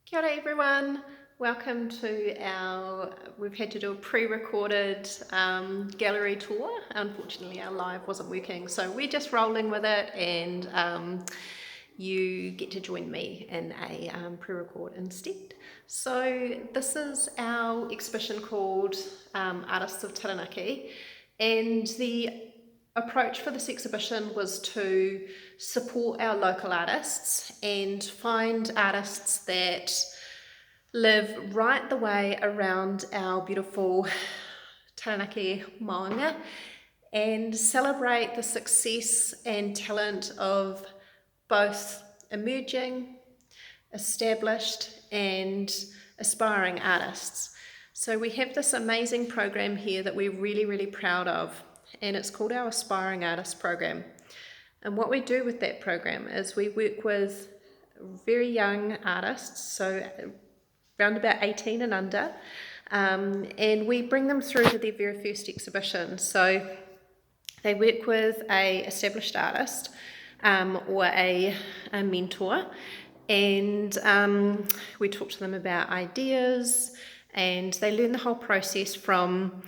Kia ora everyone, welcome to we've had to do a pre-recorded gallery tour. Unfortunately our live wasn't working, so we're just rolling with it, and you get to join me in a pre-record instead. So this is our exhibition called Artists of Taranaki, and the approach for this exhibition was to support our local artists and find artists that live right the way around our beautiful Taranaki maunga and celebrate the success and talent of both emerging, established and aspiring artists. So we have this amazing program here that we're really proud of, and it's called our Aspiring Artists Program. And what we do with that program is we work with very young artists, so around about 18 and under, and we bring them through to their very first exhibition. So they work with a established artist or a mentor, and we talk to them about ideas, and they learn the whole process from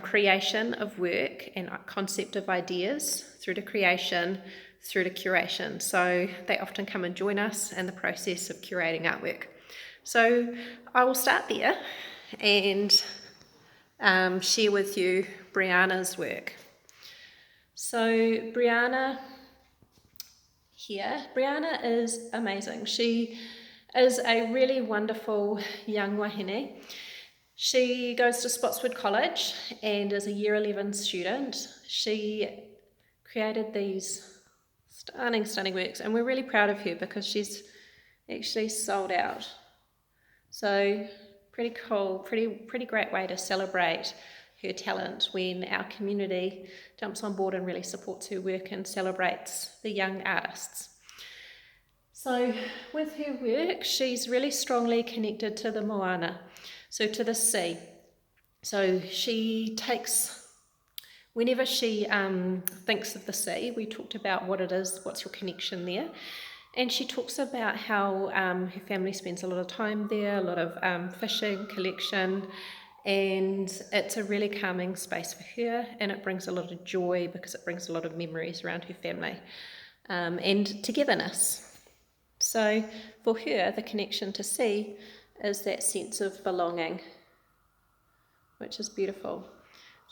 creation of work and concept of ideas through to creation, through to curation. So they often come and join us in the process of curating artwork. So I will start there and share with you Brianna's work. So Brianna is amazing. She is a really wonderful young wahine. She goes to Spotswood College and is a year 11 student. She created these stunning works, and we're really proud of her because she's actually sold out. So pretty cool, pretty great way to celebrate her talent when our community jumps on board and really supports her work and celebrates the young artists. So with her work, she's really strongly connected to the moana, so to the sea. So she takes, whenever she thinks of the sea, we talked about what it is, what's your connection there. And she talks about how her family spends a lot of time there, a lot of fishing, collection, and it's a really calming space for her, and it brings a lot of joy because it brings a lot of memories around her family and togetherness. So for her, the connection to sea is that sense of belonging, which is beautiful.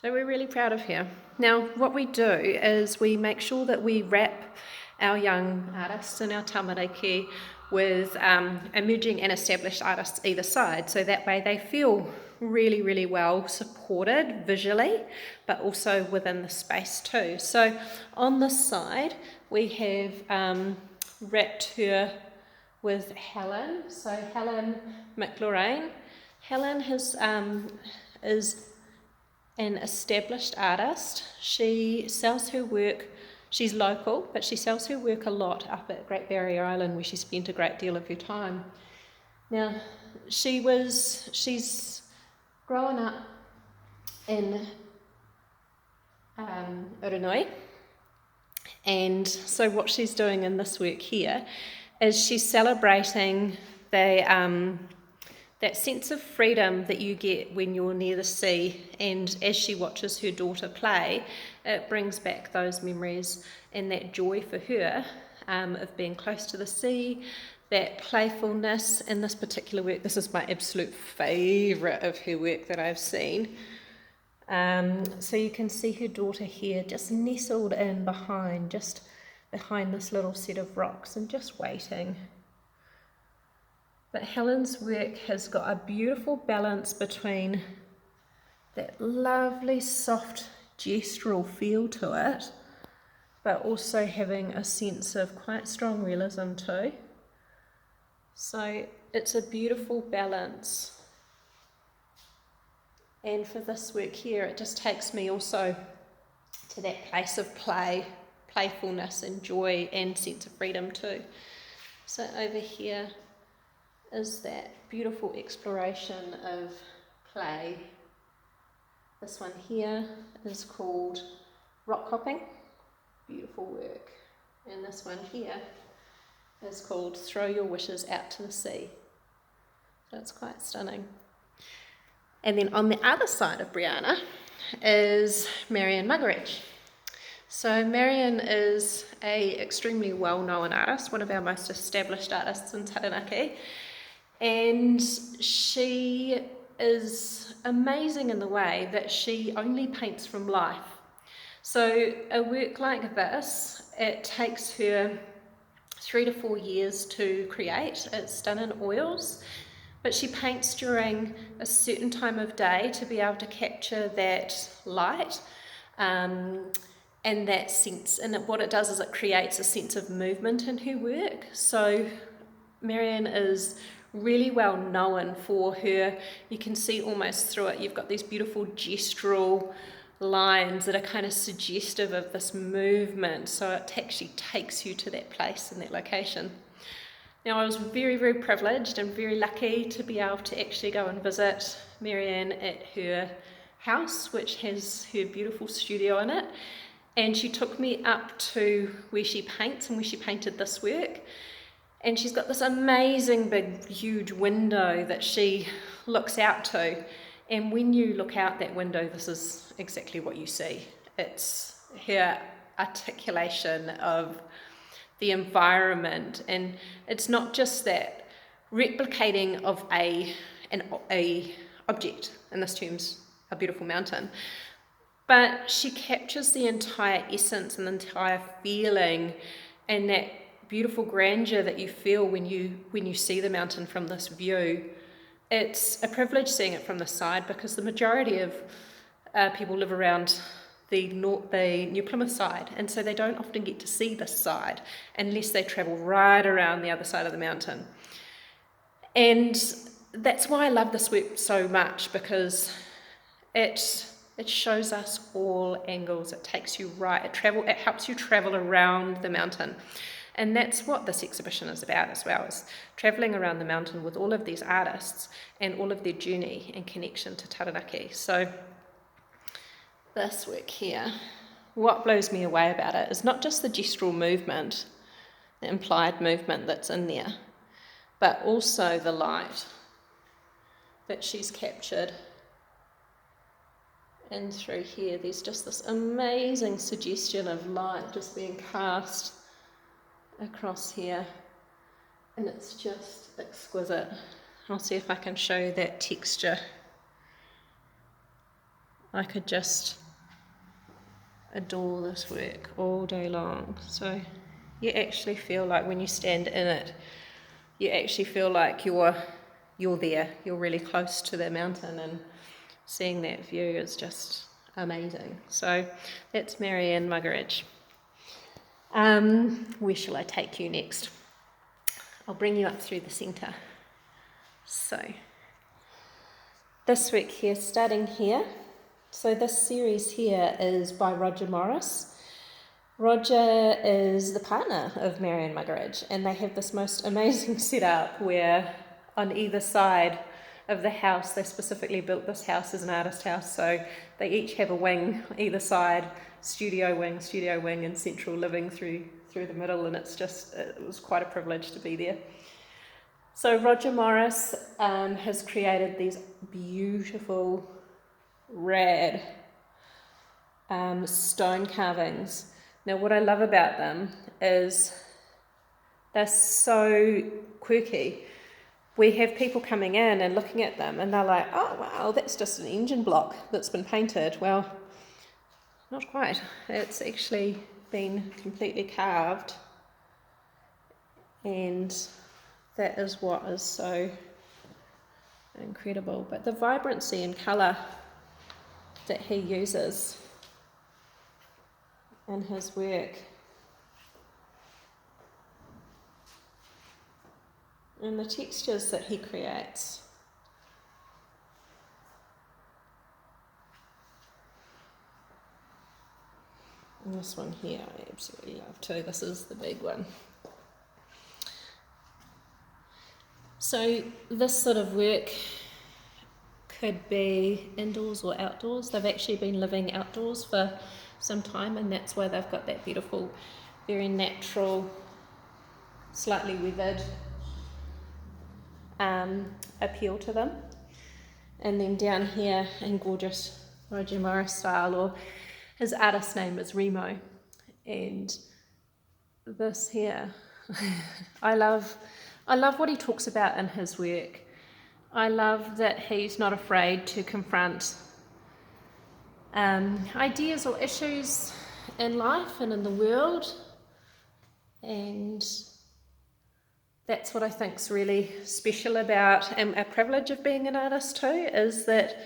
So we're really proud of her. Now, what we do is we make sure that we wrap our young artists and our tamariki with emerging and established artists either side, so that way they feel really well supported visually, but also within the space too. So on this side, we have wrapped her with Helen. So Helen McLaurin. Helen is an established artist. She sells her work, she's local, but she sells her work a lot up at Great Barrier Island, where she spent a great deal of her time. Now, she's grown up in Uranui, and so what she's doing in this work here is she's celebrating that sense of freedom that you get when you're near the sea, and as she watches her daughter play, it brings back those memories and that joy for her of being close to the sea, that playfulness in this particular work. This is my absolute favourite of her work that I've seen. So you can see her daughter here just nestled in just behind this little set of rocks and just waiting. But Helen's work has got a beautiful balance between that lovely soft gestural feel to it, but also having a sense of quite strong realism too. So it's a beautiful balance. And for this work here, it just takes me also to that place of playfulness and joy and sense of freedom too. So over here is that beautiful exploration of play. This one here is called Rock Hopping, beautiful work. And this one here is called Throw Your Wishes Out to the Sea. So it's quite stunning. And then on the other side of Brianna is Marian Muggeridge. So Marian is a extremely well-known artist, one of our most established artists in Taranaki, and she is amazing in the way that she only paints from life. So a work like this, it takes her 3 to 4 years to create. It's done in oils, but she paints during a certain time of day to be able to capture that light and that sense. And what it does is it creates a sense of movement in her work. So Marian is really well known for her, you can see almost through it, you've got these beautiful gestural lines that are kind of suggestive of this movement, so it actually takes you to that place and that location. Now, I was very, very privileged and very lucky to be able to actually go and visit Marian at her house, which has her beautiful studio in it, and she took me up to where she paints and where she painted this work. And she's got this amazing big huge window that she looks out to, and when you look out that window, this is exactly what you see. It's her articulation of the environment, and it's not just that replicating of an object, in this terms a beautiful mountain, but she captures the entire essence and the entire feeling and that beautiful grandeur that you feel when you see the mountain from this view. It's a privilege seeing it from the side because the majority of people live around the New Plymouth side, and so they don't often get to see this side unless they travel right around the other side of the mountain. And that's why I love this work so much, because it shows us all angles. It takes you right, it helps you travel around the mountain. And that's what this exhibition is about as well, is travelling around the mountain with all of these artists and all of their journey and connection to Taranaki. So this work here, what blows me away about it is not just the gestural movement, the implied movement that's in there, but also the light that she's captured. And through here, there's just this amazing suggestion of light just being cast across here, and it's just exquisite. I'll see if I can show you that texture. I could just adore this work all day long. So you actually feel like when you stand in it, you actually feel like you're there, you're really close to the mountain, and seeing that view is just amazing. So that's Marian Muggeridge. Where shall I take you next? I'll bring you up through the centre. So this work here, starting here. So this series here is by Roger Morris. Roger is the partner of Marian Muggeridge, and they have this most amazing setup where on either side of the house, they specifically built this house as an artist house, so they each have a wing either side, studio wing, and central living through the middle, and it was quite a privilege to be there. So Roger Morris has created these beautiful rad stone carvings. Now what I love about them is they're so quirky. We have people coming in and looking at them and they're like, oh wow, that's just an engine block that's been painted. Well, not quite. It's actually been completely carved, and that is what is so incredible. But the vibrancy and colour that he uses in his work, and the textures that he creates. And this one here I absolutely love too. This is the big one. So this sort of work could be indoors or outdoors. They've actually been living outdoors for some time, and that's why they've got that beautiful, very natural slightly weathered appeal to them. And then down here in gorgeous Roger Morris style, or his artist name is Remo. And this here, I love what he talks about in his work. I love that he's not afraid to confront ideas or issues in life and in the world, and that's what I think is really special about and a privilege of being an artist too, is that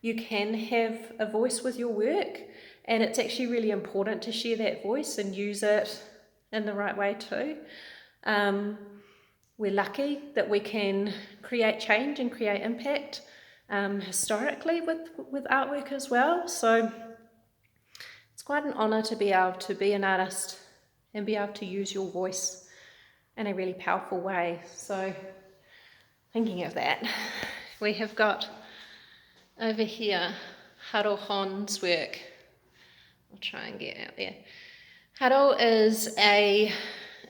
you can have a voice with your work, and it's actually really important to share that voice and use it in the right way too. We're lucky that we can create change and create impact historically with artwork as well. So it's quite an honour to be able to be an artist and be able to use your voice in a really powerful way. So thinking of that, we have got over here Haro Hon's work. I'll try and get out there. Haro is a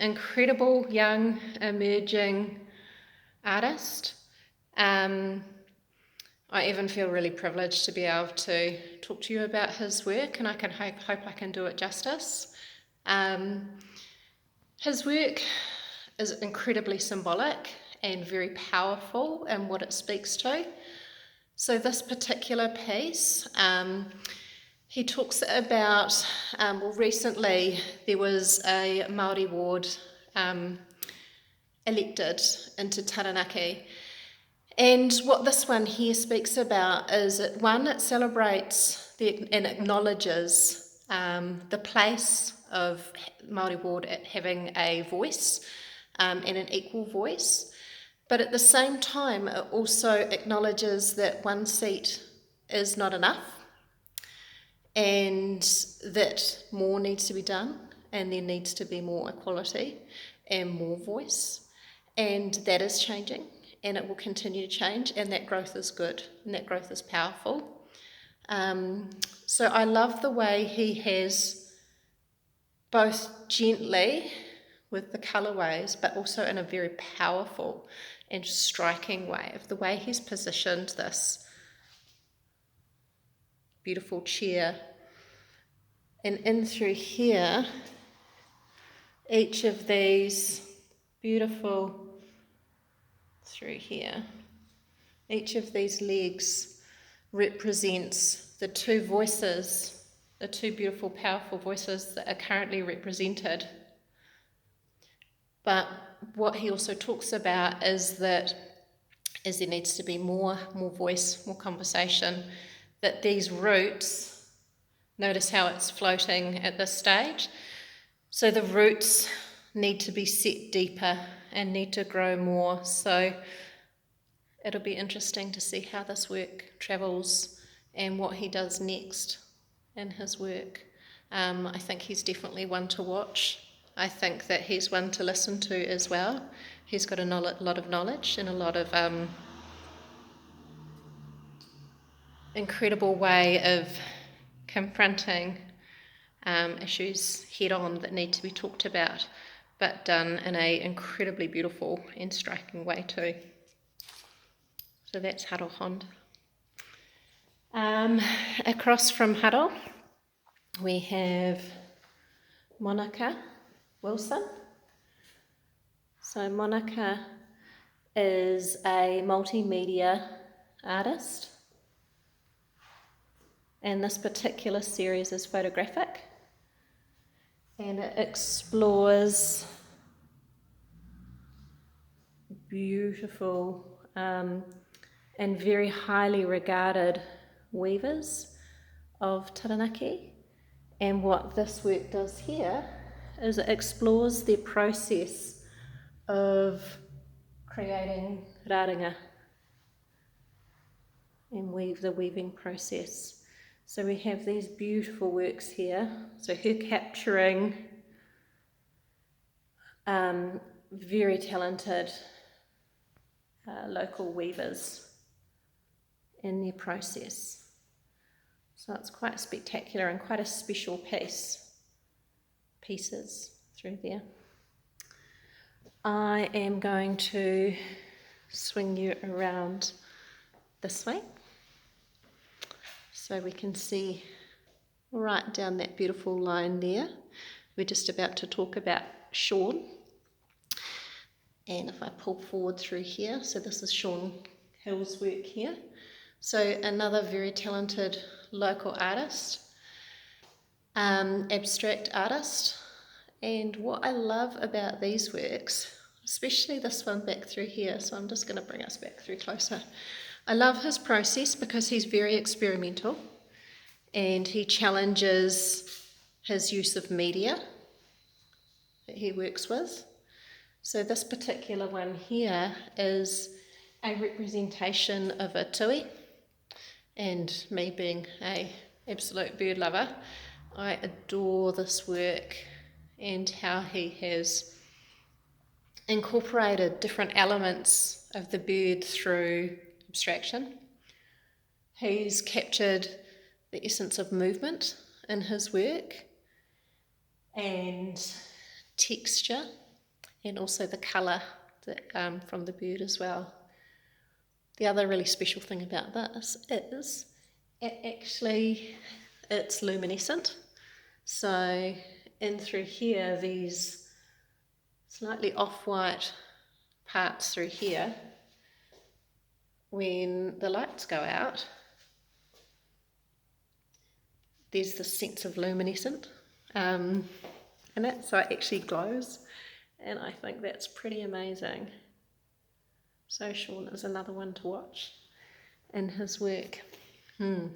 incredible young emerging artist. I even feel really privileged to be able to talk to you about his work, and I can hope I can do it justice. His work is incredibly symbolic and very powerful in what it speaks to. So this particular piece, he talks about, recently there was a Māori ward elected into Taranaki. And what this one here speaks about is, it celebrates and acknowledges the place of Māori ward at having a voice and an equal voice. But at the same time, it also acknowledges that one seat is not enough, and that more needs to be done, and there needs to be more equality and more voice, and that is changing, and it will continue to change, and that growth is good, and that growth is powerful. So I love the way he has, both gently with the colourways, but also in a very powerful and striking way, of the way he's positioned this beautiful chair. And in through here, each of these beautiful, through here, each of these legs represents the two voices, the two beautiful, powerful voices that are currently represented. But what he also talks about is that as there needs to be more voice, more conversation, that these roots, notice how it's floating at this stage, so the roots need to be set deeper and need to grow more. So it'll be interesting to see how this work travels and what he does next in his work. I think he's definitely one to watch. I think that he's one to listen to as well. He's got a lot of knowledge and a lot of incredible way of confronting issues head on that need to be talked about, but done in an incredibly beautiful and striking way too. So that's Haro Hon. Across from Haro, we have Monica Wilson. So Monica is a multimedia artist, and this particular series is photographic, and it explores beautiful and very highly regarded weavers of Taranaki. And what this work does here is it explores their process of creating raringa and the weaving process. So we have these beautiful works here. So her capturing very talented local weavers in their process. So it's quite spectacular and quite a special pieces through there. I am going to swing you around this way so we can see right down that beautiful line there. We're just about to talk about Sean. And if I pull forward through here, so this is Sean Hill's work here. So another very talented local artist, abstract artist. And what I love about these works, especially this one back through here, so I'm just going to bring us back through closer. I love his process because he's very experimental and he challenges his use of media that he works with. So this particular one here is a representation of a tui, and me being an absolute bird lover, I adore this work and how he has incorporated different elements of the bird through abstraction. He's captured the essence of movement in his work and texture, and also the colour from the bird as well. The other really special thing about this is it's luminescent. So in through here, these slightly off-white parts through here, when the lights go out, there's this sense of luminescent in it, so it actually glows. And I think that's pretty amazing. So Sean is another one to watch in his work.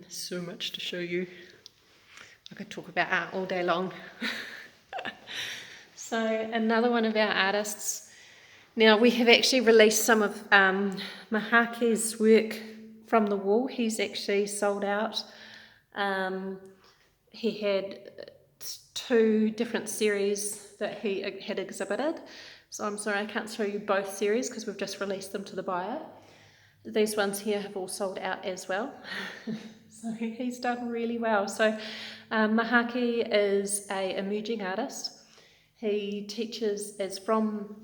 So much to show you. I could talk about art all day long. So another one of our artists. Now we have actually released some of Mahake's work from the wall. He's actually sold out. He had 2 different series that he had exhibited. So I'm sorry I can't show you both series because we've just released them to the buyer. These ones here have all sold out as well. So he's done really well. So Mahake is an emerging artist. He is from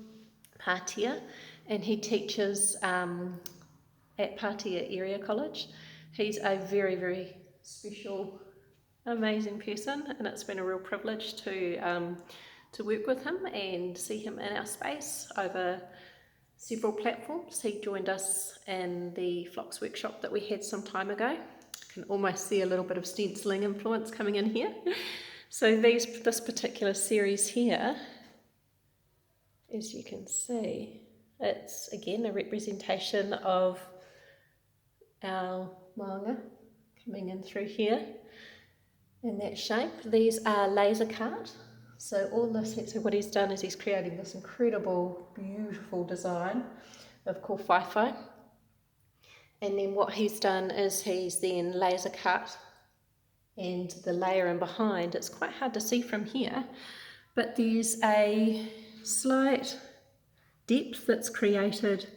Pātea, and he teaches at Pātea Area College. He's a very, very special, amazing person, and it's been a real privilege to work with him and see him in our space over several platforms. He joined us in the Phlox workshop that we had some time ago. I can almost see a little bit of stenciling influence coming in here. So this particular series here, as you can see, it's again a representation of our maunga coming in through here in that shape. These are laser cut. So all this, so what he's done is he's creating this incredible, beautiful design of kōwhaiwhai. And then what he's done is he's then laser cut, and the layer in behind, it's quite hard to see from here, but there's a slight depth that's created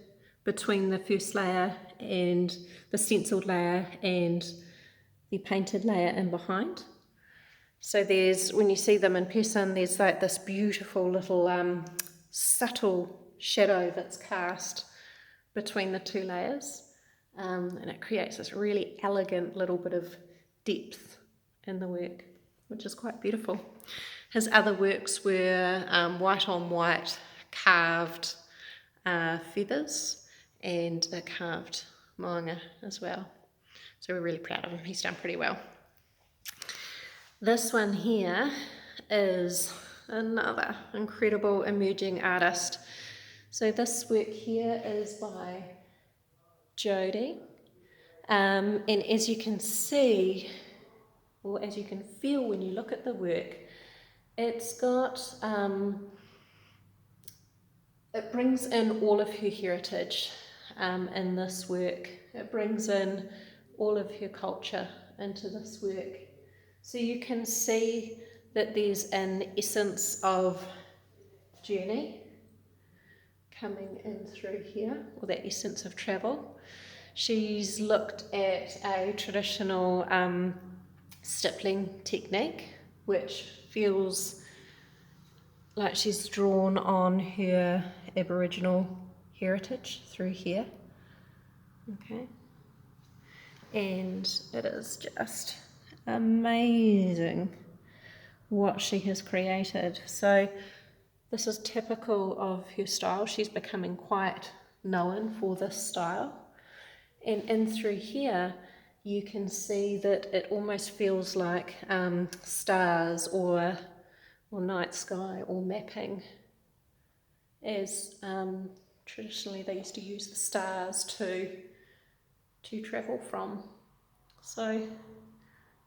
between the first layer and the stenciled layer and the painted layer in behind. So when you see them in person, there's like this beautiful little subtle shadow that's cast between the 2 layers, and it creates this really elegant little bit of depth in the work, which is quite beautiful. His other works were white on white carved feathers and a carved maunga as well. So we're really proud of him. He's done pretty well. This one here is another incredible emerging artist. So this work here is by Jodie. And as you can see, or as you can feel when you look at the work, it's got, it brings in all of her heritage in this work. It brings in all of her culture into this work. So you can see that there's an essence of journey coming in through here, or that essence of travel. She's looked at a traditional stippling technique, which feels like she's drawn on her Aboriginal heritage through here. Okay. And it is just amazing what she has created. So this is typical of her style. She's becoming quite known for this style. And in through here, you can see that it almost feels like stars or night sky or mapping, as traditionally they used to use the stars to travel from. So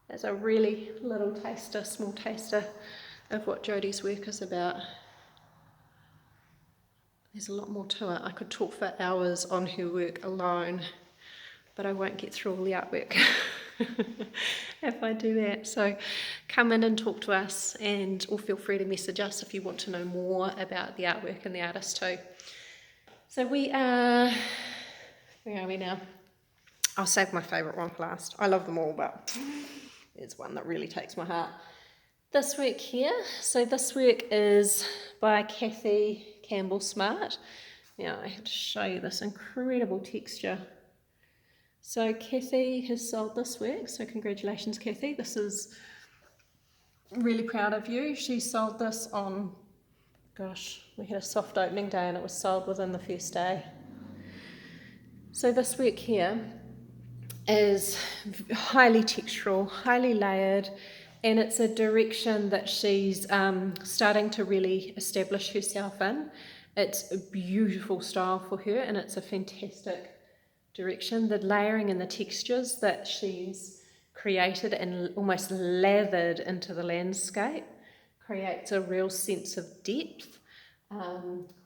there's a really little taster, small taster of what Jodie's work is about. There's a lot more to it. I could talk for hours on her work alone, but I won't get through all the artwork if I do that. So come in and talk to us, or feel free to message us if you want to know more about the artwork and the artist too. So where are we now? I'll save my favourite one for last. I love them all, but there's one that really takes my heart. This work here, so this work is by Kathy Campbell-Smart. Now I have to show you this incredible texture. So Kathy has sold this work, so congratulations Kathy, this is really proud of you. She sold this on, gosh, we had a soft opening day and it was sold within the first day. So this work here is highly textural, highly layered, and it's a direction that she's starting to really establish herself in. It's a beautiful style for her and it's a fantastic direction. The layering and the textures that she's created and almost lathered into the landscape creates a real sense of depth,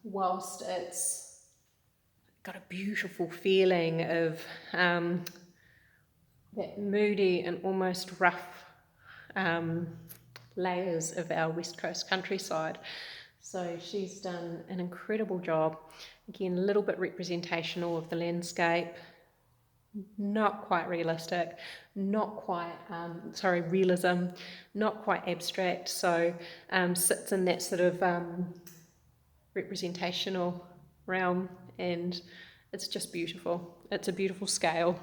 whilst it's got a beautiful feeling of that moody and almost rough layers of our West Coast countryside. So she's done an incredible job. Again, a little bit representational of the landscape, not quite realistic, not quite, realism, not quite abstract. So sits in that sort of representational realm, and it's just beautiful. It's a beautiful scale.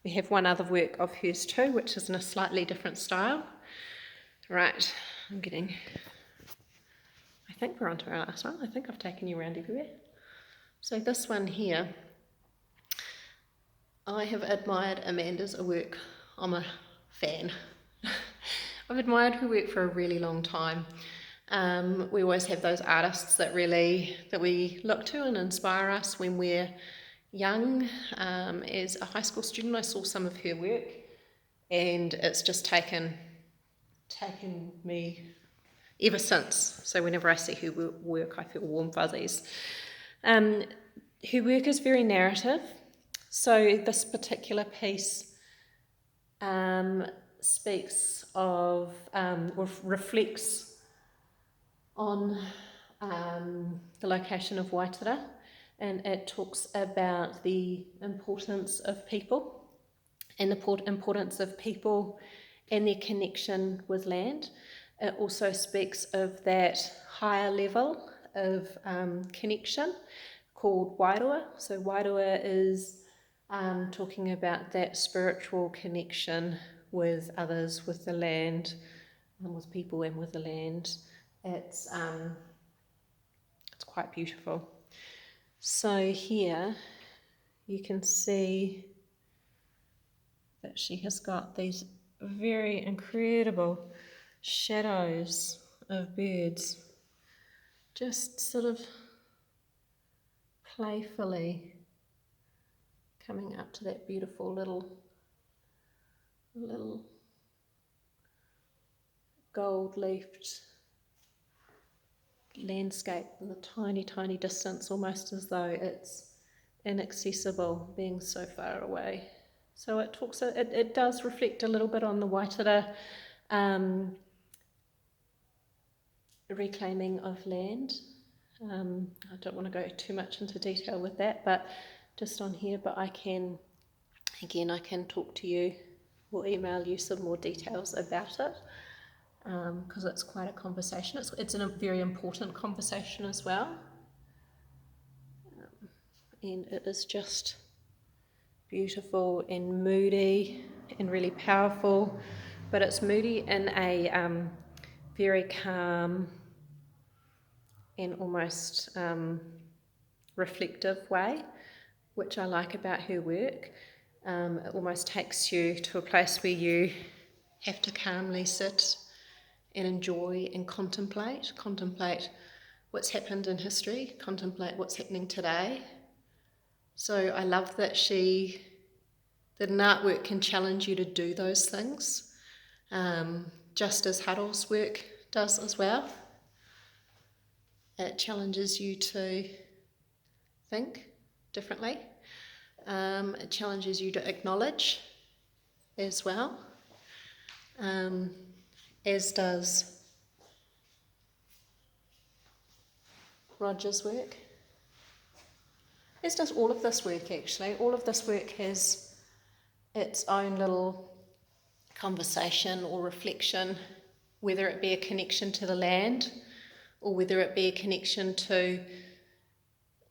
We have one other work of hers too, which is in a slightly different style. Right, I think we're on to our last one. I think I've taken you around everywhere. So this one here, I have admired Amanda's work. I'm a fan. I've admired her work for a really long time. We always have those artists that we look to and inspire us when we're young. As a high school student, I saw some of her work, and it's just taken me ever since. So whenever I see her work, I feel warm fuzzies. Her work is very narrative. So this particular piece speaks of, or reflects on the location of Waitara, and it talks about the importance of people and the importance of people and their connection with land. It also speaks of that higher level of connection called Wairua. So Wairua is talking about that spiritual connection with others, with the land, with people and with the land. It's quite beautiful. So here you can see that she has got these very incredible shadows of birds just sort of playfully coming up to that beautiful little gold-leafed landscape in the tiny distance, almost as though it's inaccessible, being so far away. So it does reflect a little bit on the Waitara reclaiming of land. I don't want to go too much into detail with that, but just on here, but I can talk to you or email you some more details about it. because it's quite a conversation. It's a very important conversation as well. And it is just beautiful and moody and really powerful, but it's moody in a very calm and almost reflective way, which I like about her work. It almost takes you to a place where you have to calmly sit and enjoy and contemplate what's happened in history, contemplate what's happening today. So I love that that an artwork can challenge you to do those things, just as Harold's work does as well. It challenges you to think differently. It challenges you to acknowledge as well, as does Roger's work. As does all of this work, actually. All of this work has its own little conversation or reflection, whether it be a connection to the land or whether it be a connection to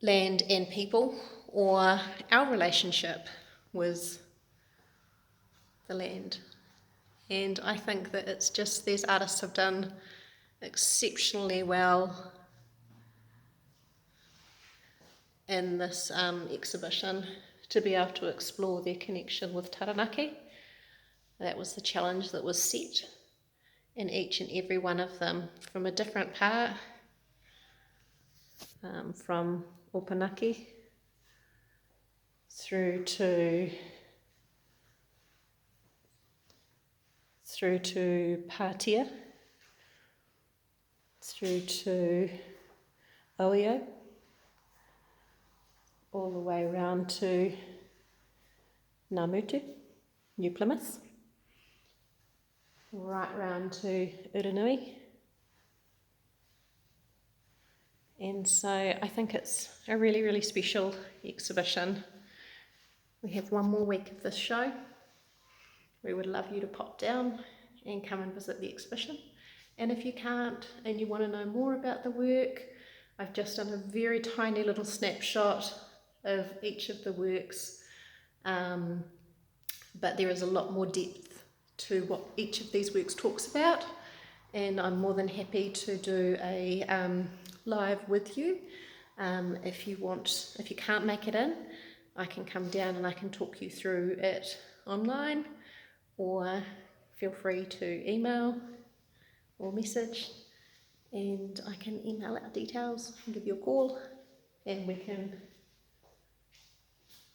land and people, or our relationship with the land. And I think that it's just, these artists have done exceptionally well in this exhibition to be able to explore their connection with Taranaki. That was the challenge that was set, in each and every one of them from a different part, from Opunake through to Pātea, through to Oio, all the way around to Ngāmutu, New Plymouth, right round to Uranui. And so I think it's a really, really special exhibition. We have one more week of this show. We would love you to pop down and come and visit the exhibition. And if you can't and you want to know more about the work, I've just done a very tiny little snapshot of each of the works, but there is a lot more depth to what each of these works talks about, and I'm more than happy to do a live with you. If you can't make it in, I can come down and I can talk you through it online, or feel free to email or message, and I can email out details and give you a call, and we can,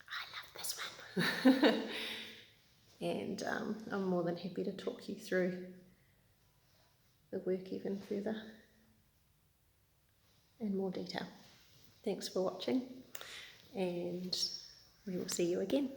I love this one, and I'm more than happy to talk you through the work even further in more detail. Thanks for watching, and we will see you again.